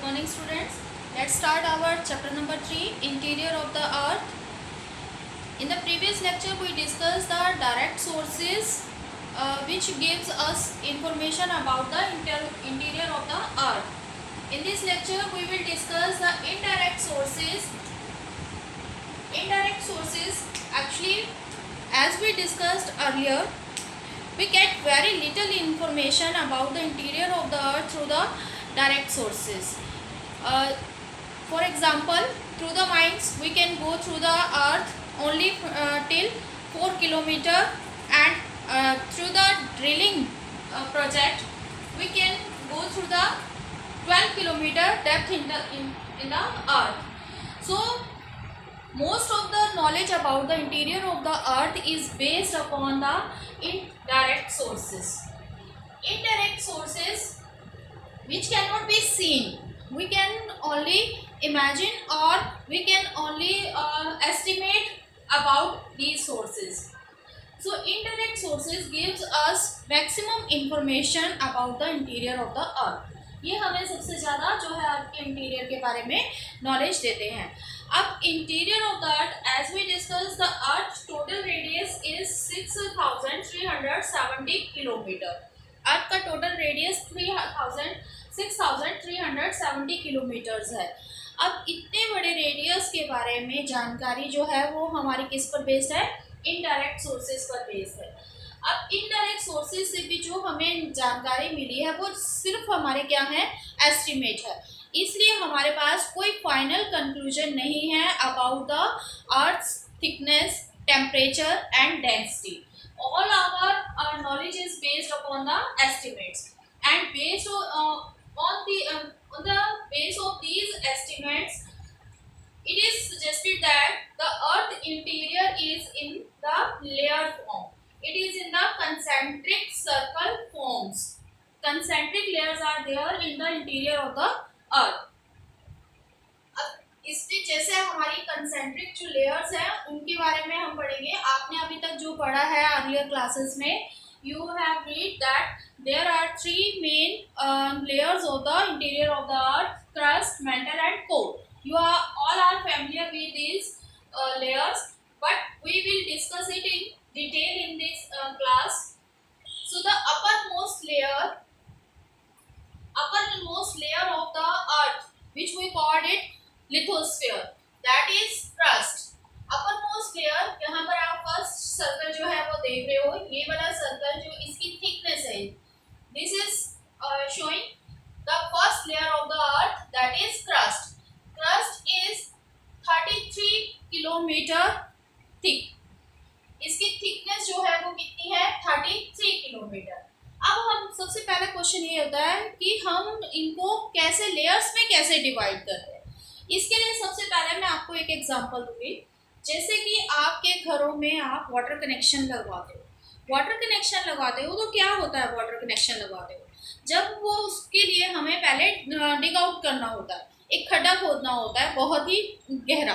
morning students. Let's start our chapter number 3, Interior of the Earth. In the previous lecture we discussed the direct sources which gives us information about the interior of the Earth. In this lecture we will discuss the indirect sources. Indirect sources, actually, as we discussed earlier, we get very little information about the interior of the Earth through the direct sources. For example, through the mines we can go through the Earth only till 4 kilometer, and through the drilling project we can go through the 12 kilometer depth in the Earth. So most of the knowledge about the interior of the Earth is based upon the indirect sources. Indirect sources which cannot be seen, we can only imagine or we can only estimate about these sources. So indirect sources gives us maximum information about the interior of the Earth. ये हमें सबसे ज़्यादा जो है अर्थ के interior के बारे में नॉलेज देते हैं. अब interior of the earth, as we discuss, the earth total radius is 6370 kilometre. Earth का टोटल रेडियस 6370 किलोमीटर्स है. अब इतने बड़े रेडियस के बारे में जानकारी जो है वो हमारी किस पर बेस्ड है? इनडायरेक्ट सोर्सेज पर बेस्ड है. अब इनडायरेक्ट सोर्सेज से भी जो हमें जानकारी मिली है वो सिर्फ हमारे क्या है? एस्टिमेट है. इसलिए हमारे पास कोई फाइनल कंक्लूजन नहीं है about the earth's thickness, temperature and density. All our knowledge is based upon the estimates, and based on the base of these estimates, it is suggested that the Earth interior is in the layer form. It is in the concentric circle forms. Concentric layers are there in the interior of the Earth. इसमें जैसे हमारी concentric जो layers हैं उनके बारे में हम पढ़ेंगे. आपने अभी तक जो पढ़ा है अर्लियर क्लासेस में, you have read that there are 3 main layers of the interior of the earth: crust, mantle and core. You are all are familiar with these layers, but we will discuss it in detail in this class. So the uppermost layer of the earth, which we called it lithosphere, that is crust. uppermost layer, यहाँ पर आप first circle जो है वो देख रहे हो, ये वाला सर्कल जो इसकी थिकनेस है, this is showing the first layer of the earth, that is crust. Crust is 33 kilometre thick. इसकी थिकनेस जो है वो कितनी है? 33 किलोमीटर. अब हम सबसे पहला क्वेश्चन ये होता है कि हम इनको कैसे लेयर्स में कैसे डिवाइड करते हैं. इसके लिए सबसे पहले मैं आपको एक एग्जांपल दूंगी. जैसे कि आपके घरों में आप वाटर कनेक्शन लगवाते हो तो क्या होता है? वाटर कनेक्शन लगवाते हो जब वो उसके लिए हमें पहले डिग आउट करना होता है, एक खड्डा खोदना होता है बहुत ही गहरा.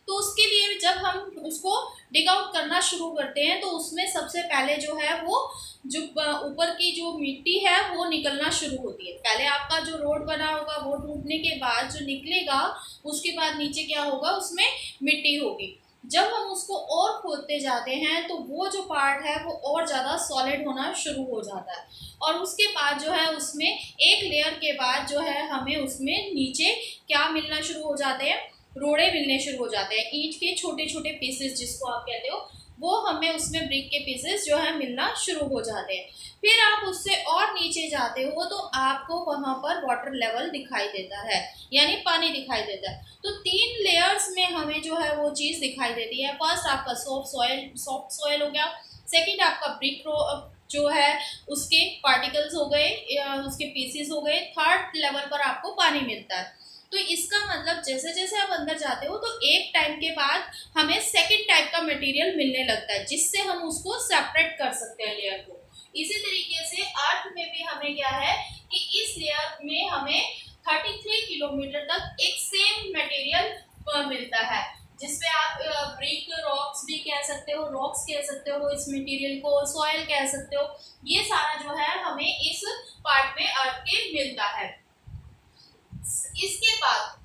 तो उसके लिए जब हम उसको डिग आउट करना शुरू करते हैं तो उसमें सबसे पहले जो है वो जो ऊपर की जो मिट्टी है वो निकलना शुरू होती है. पहले आपका जो रोड बना होगा वो टूटने के बाद जो निकलेगा, उसके बाद नीचे क्या होगा? उसमें मिट्टी होगी. जब हम उसको और खोदते जाते हैं तो वो जो पार्ट है वो और ज़्यादा सॉलिड होना शुरू हो जाता है, और उसके बाद जो है उसमें एक लेयर के बाद जो है हमें उसमें नीचे क्या मिलना शुरू हो जाते हैं? रोड़े मिलने शुरू हो जाते हैं. ईंट के छोटे छोटे पीसेस जिसको आप कहते हो, वो हमें उसमें ब्रिक के पीसेस जो है मिलना शुरू हो जाते हैं. फिर आप उससे और नीचे जाते हो तो आपको वहाँ पर वाटर लेवल दिखाई देता है, यानी पानी दिखाई देता है. तो 3 लेयर्स में हमें जो है वो चीज़ दिखाई देती है. फर्स्ट आपका सॉफ्ट सॉइल हो गया. सेकंड आपका ब्रिक जो है उसके पार्टिकल्स हो गए, उसके पीसेस हो गए. थर्ड लेवल पर आपको पानी मिलता है. तो इसका मतलब जैसे जैसे आप अंदर जाते हो तो एक टाइम के बाद हमें सेकंड टाइप का मटेरियल मिलने लगता है जिससे हम उसको सेपरेट कर सकते हैं लेयर को. इसी तरीके से अर्थ में भी हमें क्या है कि इस लेयर में हमें 33 किलोमीटर तक एक सेम मटेरियल मिलता है, जिसपे आप ब्रिक रॉक्स भी कह सकते हो, रॉक्स कह सकते हो, इस मटेरियल को सॉइल कह सकते हो. ये सारा जो है हमें इस पार्ट में अर्थ के मिलता है. इसके बाद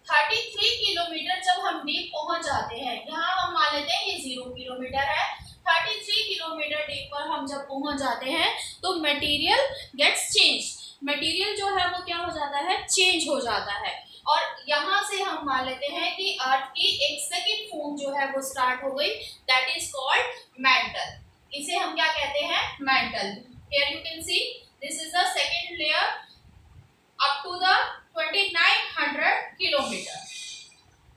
33 किलोमीटर जब हम डीप पहुंच जाते हैं, यहाँ हम मान लेते हैं ये 0 किलोमीटर है, 33 किलोमीटर डीप पर हम जब पहुंच जाते हैं तो मटेरियल गेट्स चेंज, मटेरियल जो है वो क्या हो जाता है, चेंज हो जाता है। और यहाँ से हम मान लेते हैं कि अर्थ की एक सेकेंड फॉर्म जो है वो स्टार्ट हो गई, दैट इज कॉल्ड मैंटल। इसे हम क्या कहते हैं, mantle. Here you can see this is the second layer up to the 2900 kilometre.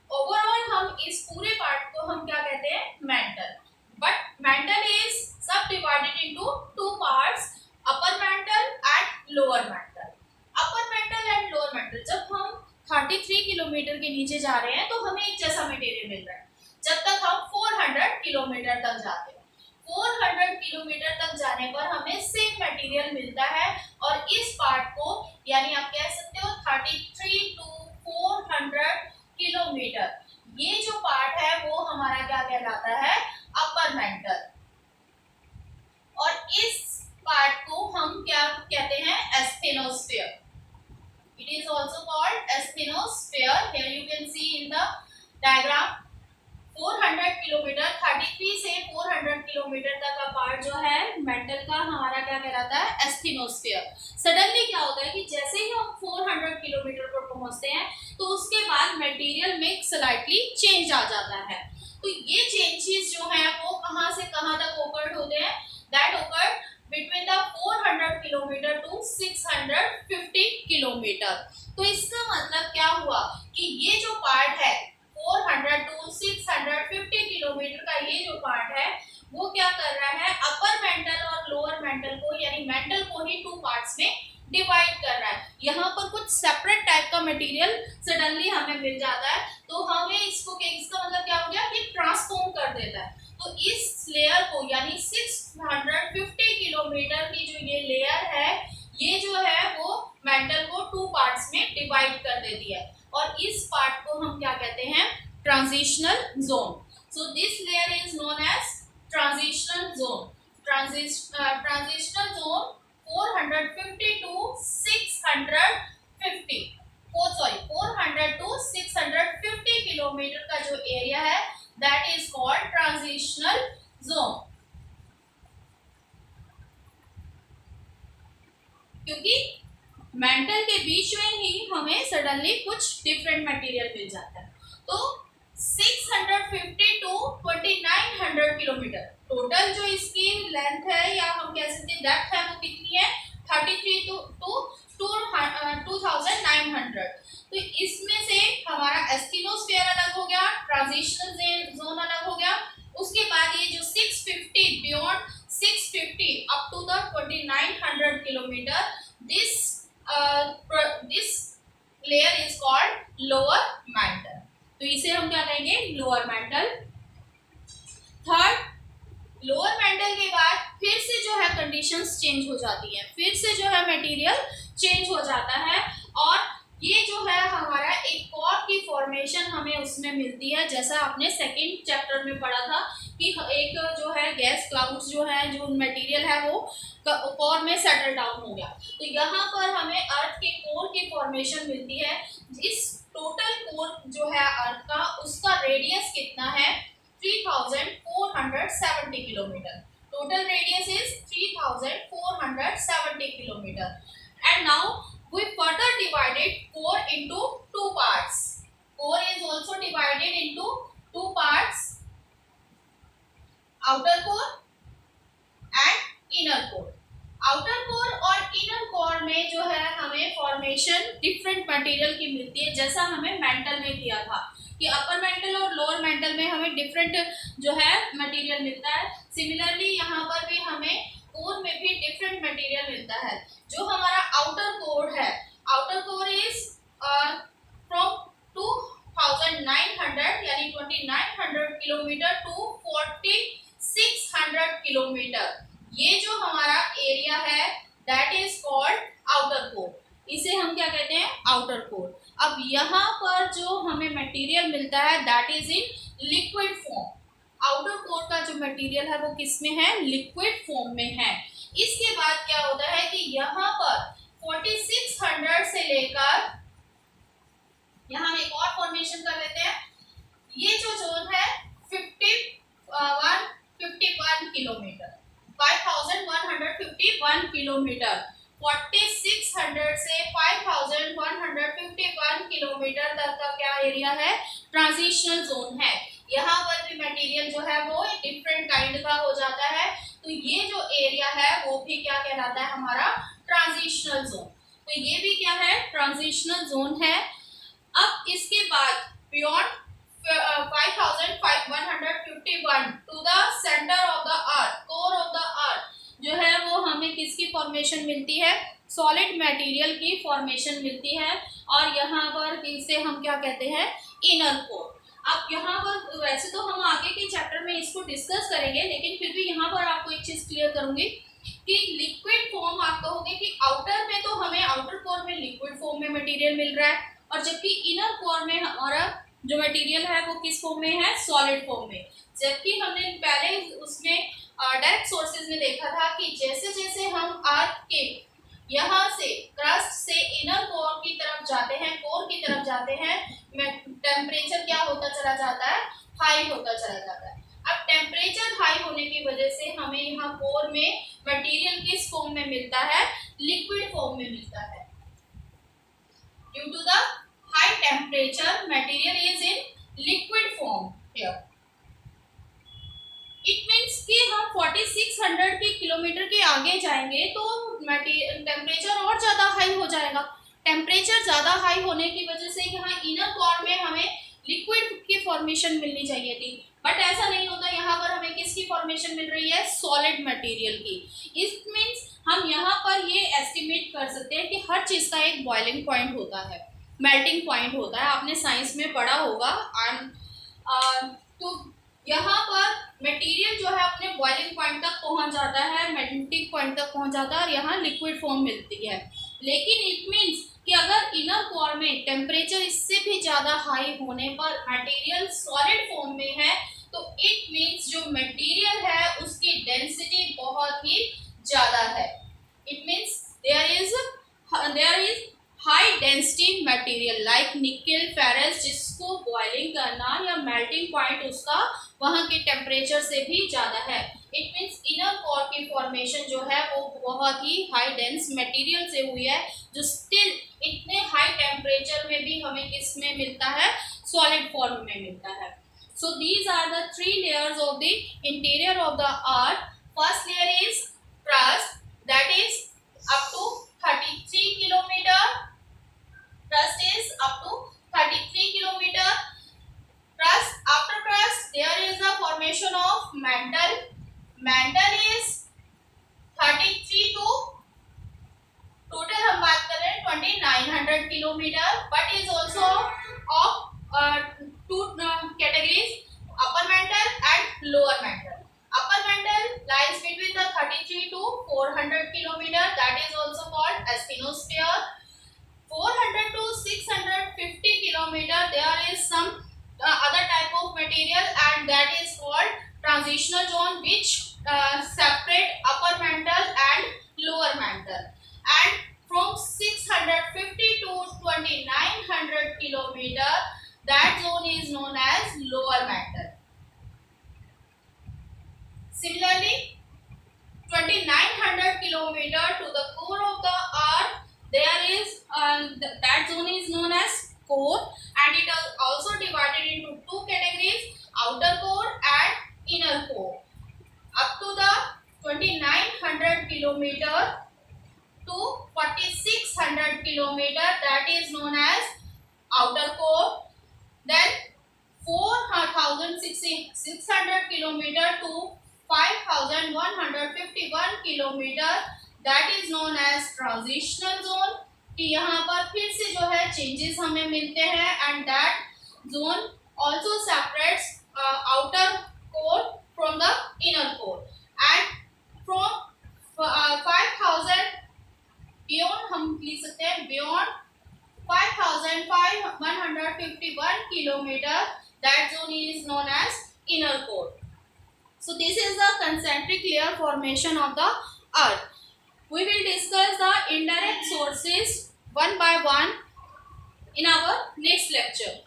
Overall हम इस पूरे पार्ट को हम क्या कहते हैं, mantle. But mantle is sub divided into two parts, upper mantle and lower mantle. Upper mantle and lower mantle, जब हम 33 किलोमीटर के नीचे जा रहे हैं तो हमें एक जैसा मटेरियल मिल रहा है, जब तक हम 400 किलोमीटर तक जाते हैं। 400 किलोमीटर तक जाने पर हमें सेम मटेरियल मिलता है, और इस पार्ट को यानी आप कह सकते हो 33 टू 400 किलोमीटर, ये जो पार्ट है वो हमारा क्या कहलाता है, अपर मेंटल। और इस पार्ट को हम क्या कहते हैं, asthenosphere. It is also called asthenosphere. Here you can see in the diagram 400 kilometre, 33 से 400 किलोमीटर तक का पार्ट जो है मेंटल का हमारा क्या कहलाता है, एस्थेनोस्फीयर। सडनली क्या होता है कि जैसे ही हम 400 किलोमीटर पर पहुंचते हैं तो उसके बाद मटेरियल में स्लाइटली चेंज आ जाता है। तो ये चेंजेस जो है वो कहां से कहां तक ओकर्ड होते हैं, that occurred between the 400 kilometre to 650 kilometre. तो इसका मतलब क्या हुआ कि ये जो पार्ट है 400 टू 650 किलोमीटर का ये जो पार्ट है वो क्या कर रहा है, अपर मेंटल और लोअर मेंटल को यानी मेंटल को ही टू पार्ट्स में डिवाइड कर रहा है। यहाँ पर कुछ सेपरेट टाइप का मटेरियल सडनली हमें मिल जाता है, तो हमें इसको इसका मतलब क्या हो गया कि ट्रांसफॉर्म कर देता है। तो इस लेयर को यानी 650 किलोमीटर की जो ये लेयर है, ये जो है वो मेंटल को टू पार्ट्स में डिवाइड कर देती है, और इस पार्ट को हम क्या कहते हैं, transitional zone. So this layer is known as transitional zone. Transitional zone 450 to 650 400 to 650 kilometre का जो एरिया है that is called transitional zone। क्योंकि मेंटल के बीच में ही हमें सडनली कुछ डिफरेंट मटेरियल मिल जाता है। तो 650 टू 2900 किलोमीटर टोटल जो इसकी लेंथ है या हम कह सकते हैं डेप्थ है वो कितनी है, 33 टू 2900। तो इसमें से हमारा एस्थेनोस्फीयर अलग हो गया, ट्रांजिशनल जोन अलग हो गया। उसके बाद ये जो 650 beyond 650 up to the 2900 kilometre, this layer is called lower mantle. तो इसे हम क्या कहेंगे, lower mantle. Third, lower mantle के बाद फिर से जो है कंडीशंस चेंज हो जाती है, फिर से जो है मटेरियल चेंज हो जाता है, और ये जो है हमारा एक कोर की फॉर्मेशन हमें उसमें मिलती है। जैसा आपने सेकंड चैप्टर में पढ़ा था कि एक जो है गैस क्लाउड्स जो है, जो मटेरियल है वो कोर में सेटल डाउन हो गया। तो यहाँ पर हमें अर्थ के कोर की फॉर्मेशन मिलती है। इस टोटल कोर जो है अर्थ का, उसका रेडियस कितना है, 3470 kilometre. Total radius is 3470 kilometre. And now we further divided core into two parts. Core is also divided into two parts, outer core and inner core. outer core और inner core में जो है हमें formation different material की मिलती है, जैसा हमें मेंटल में किया था कि अपर मेंटल और लोअर मेंटल में हमें डिफरेंट जो है मटेरियल मिलता है। सिमिलरली यहाँ पर भी हमें कोर में भी डिफरेंट मटेरियल मिलता है। जो हमारा आउटर कोर है, आउटर कोर इज फ्रॉम 2900 यानी 2900 किलोमीटर टू 4600 किलोमीटर। ये जो हमारा एरिया है that is called outer core. इसे हम क्या कहते हैं, आउटर कोर। अब यहाँ पर जो हमें मटेरियल मिलता है that is in liquid form. Outer core का जो मटेरियल है वो किस में है, लिक्विड फॉर्म में है। इसके बाद क्या होता है कि यहाँ पर 4600 से लेकर फॉर्मेशन कर लेते हैं। ये जो जोन है 51 किलोमीटर, 5151 किलोमीटर, 4600 से 5151 किलोमीटर तक का क्या एरिया है, ट्रांजिशनल जोन है। यहाँ पर भी मटेरियल जो है वो डिफरेंट काइंड का हो जाता है, तो ये जो एरिया है वो भी क्या कहलाता है, हमारा ट्रांजिशनल जोन। तो ये भी क्या है, ट्रांजिशनल जोन है। अब इसके बाद beyond 5151 to the centre of the earth, core of the earth जो है वो हमें किसकी फॉर्मेशन मिलती है, सॉलिड मटेरियल की फॉर्मेशन मिलती है। और यहाँ पर इसे हम क्या कहते हैं, इनर कोर। अब यहाँ पर वैसे तो हम आगे के चैप्टर में इसको डिस्कस करेंगे, लेकिन फिर भी यहाँ पर आपको एक चीज क्लियर करूंगी कि लिक्विड फॉर्म आप कहोगे कि आउटर में तो हमें आउटर कोर में लिक्विड फॉर्म में मटेरियल मिल रहा है, और जबकि इनर कोर में हमारा जो मटेरियल है वो किस फॉर्म में है, सॉलिड फॉर्म में। जबकि हमने पहले उसमें डायरेक्ट सोर्सेज में देखा था कि जैसे जैसे हम अर्थ के यहाँ से क्रस्ट से इनर कोर की तरफ जाते हैं, कोर की तरफ जाते हैं, टेम्परेचर क्या होता चला जाता है, हाई होता चला जाता है। अब टेम्परेचर हाई होने की वजह से हमें यहाँ कोर में मटेरियल किस फॉर्म में मिलता है, लिक्विड फॉर्म में मिलता है। Due to the high temperature material is in liquid form here. It means कि हम 4600 के किलोमीटर के आगे जाएंगे तो टेम्परेचर और ज़्यादा हाई हो जाएगा। टेम्परेचर ज़्यादा हाई होने की वजह से यहाँ इनर कोर में हमें लिक्विड की फॉर्मेशन मिलनी चाहिए थी, बट ऐसा नहीं होता। यहाँ पर हमें किसकी फॉर्मेशन मिल रही है, सॉलिड मटेरियल की। इट मीन्स हम यहाँ पर ये एस्टिमेट कर सकते हैं कि हर चीज़ का एक बॉइलिंग पॉइंट होता है, मेल्टिंग पॉइंट होता है, आपने साइंस में पढ़ा होगा। तो यहाँ पर मटेरियल जो है अपने बॉइलिंग पॉइंट तक पहुँच जाता है, मेल्टिंग पॉइंट तक पहुँच जाता है, और यहाँ लिक्विड फॉर्म मिलती है। लेकिन इट मीन्स कि अगर इनर कोर में टेम्परेचर इससे भी ज़्यादा हाई होने पर मटेरियल सॉलिड फॉर्म में है, तो इट मीन्स जो मटेरियल है उसकी डेंसिटी बहुत ही ज़्यादा है। It means there is high density material like nickel, ferrous, जिसको बॉइलिंग करना या मेल्टिंग पॉइंट उसका वहाँ के टेम्परेचर से भी ज़्यादा है। इट मीन्स इनर कोर की फॉर्मेशन जो है वो बहुत ही हाई डेंस मटेरियल से हुई है, जो स्टिल इतने हाई टेम्परेचर में भी हमें किस में मिलता है, सॉलिड फॉर्म में मिलता है। So these are the 3 layers of the interior of the earth. First layer is crust, that is up to 33 kilometre. Crust is up to 33 kilometer. Crust, after crust there is a formation of mantle. Mantle is 33 to total हम बात कर रहे हैं 2900 kilometre, but is also of two categories, upper mantle and lower mantle. Upper mantle lies between the 33 to 400 kilometer, that is also called asthenosphere. 400 to 650 kilometer there is some other type of material, and that is called transitional zone, which separate upper mantle and lower mantle. And from 650 to 2900 kilometer, that zone is known as lower mantle. Similarly, 2900 kilometer to the core of the earth, there is that zone is known as core, and it is also divided into 2 categories, outer core and inner core. Up to the 2900 kilometer to 4600 kilometer, that is known as outer core. Then 4600 kilometer to 5151 kilometer, that is known as transitional zone, कि यहाँ पर फिर से जो है changes हमें मिलते हैं, and that zone also separates outer core from the inner core. And from 5000 beyond हम लिख सकते हैं beyond 5151 kilometer, that zone is known as inner core. So this is the concentric layer formation of the earth. We will discuss the indirect sources one by one in our next lecture.